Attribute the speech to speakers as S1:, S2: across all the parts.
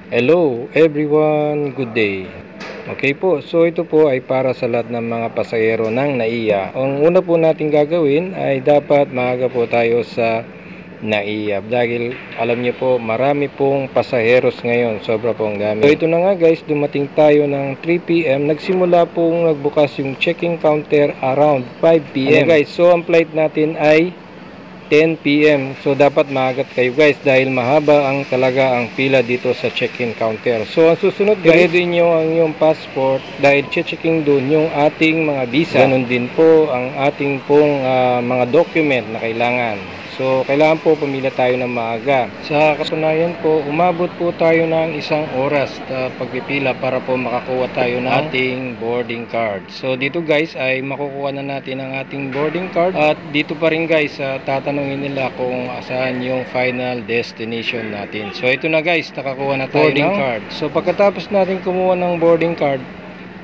S1: Hello everyone, good day. Okay po, so ito po ay para sa lahat ng mga pasahero ng NAIA. Ang una po natin gagawin ay dapat maaga po tayo sa NAIA dahil alam niyo po marami pong pasaheros ngayon, sobra pong dami. So ito na nga guys, dumating tayo ng 3 PM, nagsimula pong nagbukas yung checking counter around 5 PM. Guys, so ang flight natin ay 10 PM. So dapat maagat kayo guys dahil mahaba talaga ang pila dito sa check-in counter. So ang susunod guys, i-ready nyo ang inyong passport dahil checking doon yung ating mga visa. Ganun din po ang ating pong mga document na kailangan. So kailangan po pumila tayo ng maaga. Sa katunayan po, umabot po tayo ng 1 oras na pagpipila para po makakuha tayo ng ating boarding card. So dito guys ay makukuha na natin ang ating boarding card at dito pa rin guys tatanungin nila kung saan yung final destination natin. So ito na guys, nakakuha na tayo boarding card. So pagkatapos natin kumuha ng boarding card,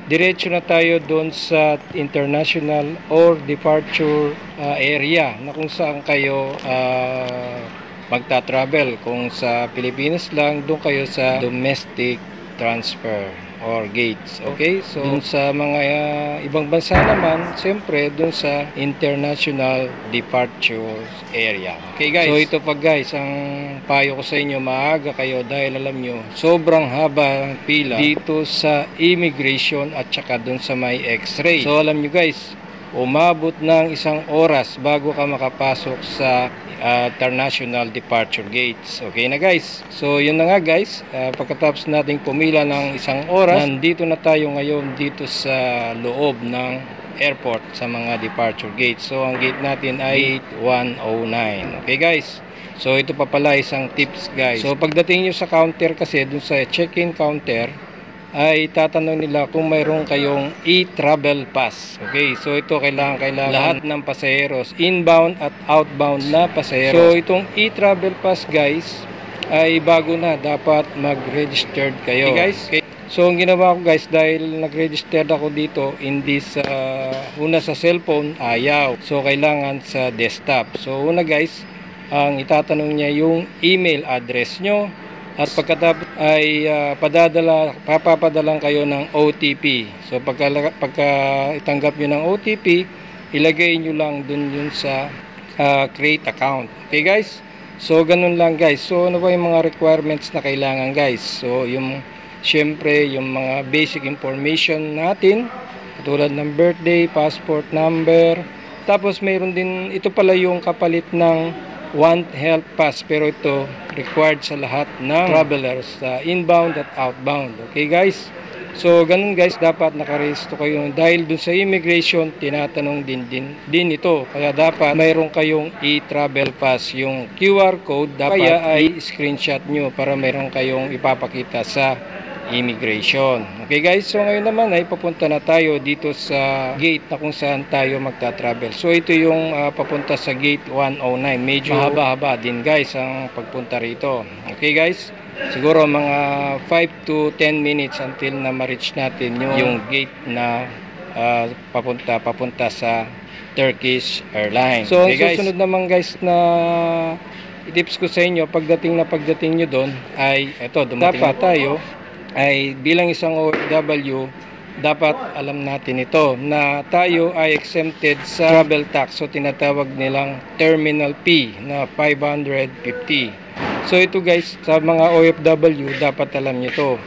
S1: diretso na tayo doon sa international or departure area na kung saan kayo magta-travel. Kung sa Pilipinas lang, doon kayo sa domestic transfer or gates. Okay? So, dun sa mga ibang bansa naman, siyempre, dun sa international departure area. Okay guys? So, ito pa guys, ang payo ko sa inyo, maaga kayo dahil alam nyo, sobrang haba ang pila dito sa immigration at saka dun sa may x-ray. So, alam nyo guys, umabot ng 1 oras bago ka makapasok sa international departure gates. Okay na guys, so yun na nga guys, pagkatapos nating pumila ng 1 oras, nandito na tayo ngayon dito sa loob ng airport sa mga departure gates. So ang gate natin ay 109. Okay guys, so ito pa pala isang tips guys. So pagdating nyo sa counter kasi, dun sa check-in counter ay tatanong nila kung mayroon kayong e-travel pass. Okay, so ito kailangan lahat ng pasaheros, inbound at outbound na pasaheros. So itong e-travel pass guys ay bago na, dapat mag-registered kayo. Okay guys, okay. So ang ginawa ko guys, dahil nag-registered ako dito, hindi sa una sa cellphone, ayaw. So kailangan sa desktop. So una guys, ang itatanong niya yung email address nyo. At pagkatapos ay papapadalan kayo ng OTP. So pagka itanggap nyo ng OTP, ilagay nyo lang dun yun sa create account. Okay guys? So ganun lang guys. So ano ba yung mga requirements na kailangan guys? So yung syempre yung mga basic information natin, tulad ng birthday, passport number. Tapos mayroon din, ito pala yung kapalit ng One Health Pass, pero ito required sa lahat ng travelers inbound at outbound. Okay guys, so ganun guys, dapat nakaregister kayo dahil dun sa immigration tinatanong din ito, kaya dapat mayroon kayong e-travel pass. Yung QR code dapat kaya ay screenshot nyo para mayroon kayong ipapakita sa immigration. Okay guys, so ngayon naman ay papunta na tayo dito sa gate na kung saan tayo magta-travel. So ito yung papunta sa gate 109. Medyo mahaba-haba din guys ang pagpunta rito. Okay guys, siguro mga 5 to 10 minutes until na ma-reach natin yung gate na papunta sa Turkish Airlines. So okay, ang susunod naman guys na tips ko sa inyo, pagdating nyo doon ay eto, dumating dapat tayo ay bilang isang OFW, dapat alam natin ito na tayo ay exempted sa travel tax. So tinatawag nilang terminal fee na 550. So ito guys, sa mga OFW dapat alam nyo ito.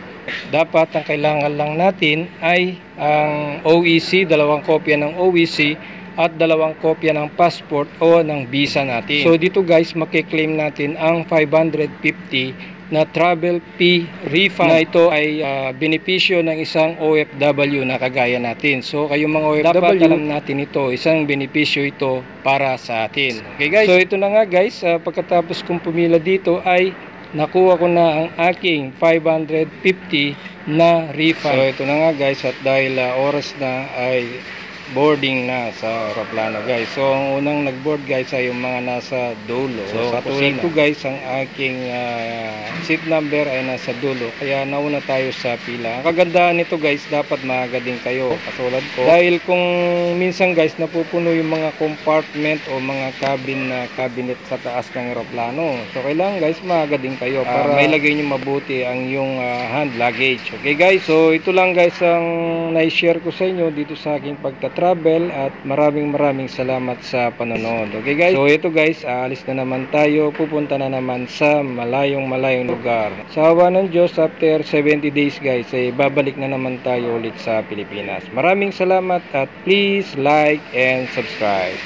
S1: Dapat ang kailangan lang natin ay ang OEC, 2 kopya ng OEC at 2 kopya ng passport o ng visa natin. So dito guys, makiklaim natin ang 550 na travel fee refund, na ito ay benepisyo ng isang OFW na kagaya natin. So kayong mga OFW, dapat alam natin ito, isang benepisyo ito para sa atin. Okay guys, so ito na nga guys, pagkatapos kong pumila dito ay nakuha ko na ang aking 550 na refund. So ito na nga guys, at dahil oras na ay boarding na sa aeroplano guys. So ang unang nagboard guys ay yung mga nasa dulo. So katulad ko guys, ang aking seat number ay nasa dulo, kaya nauna tayo sa pila. Ang kagandahan nito guys, dapat maaga din kayo katulad ko, dahil kung minsan guys napupuno yung mga compartment o mga cabin na cabinet sa taas ng aeroplano. So kailangan guys maaga din kayo para mailagay nyo mabuti ang yung hand luggage. Okay guys, so ito lang guys ang na-share ko sa inyo dito sa aking pagta-travel, at maraming salamat sa panonood. Okay guys, so ito guys, aalis na naman tayo, pupunta na naman sa malayong lugar. Sa awa ng Diyos, after 70 days guys, ay babalik na naman tayo ulit sa Pilipinas. Maraming salamat, at please like and subscribe.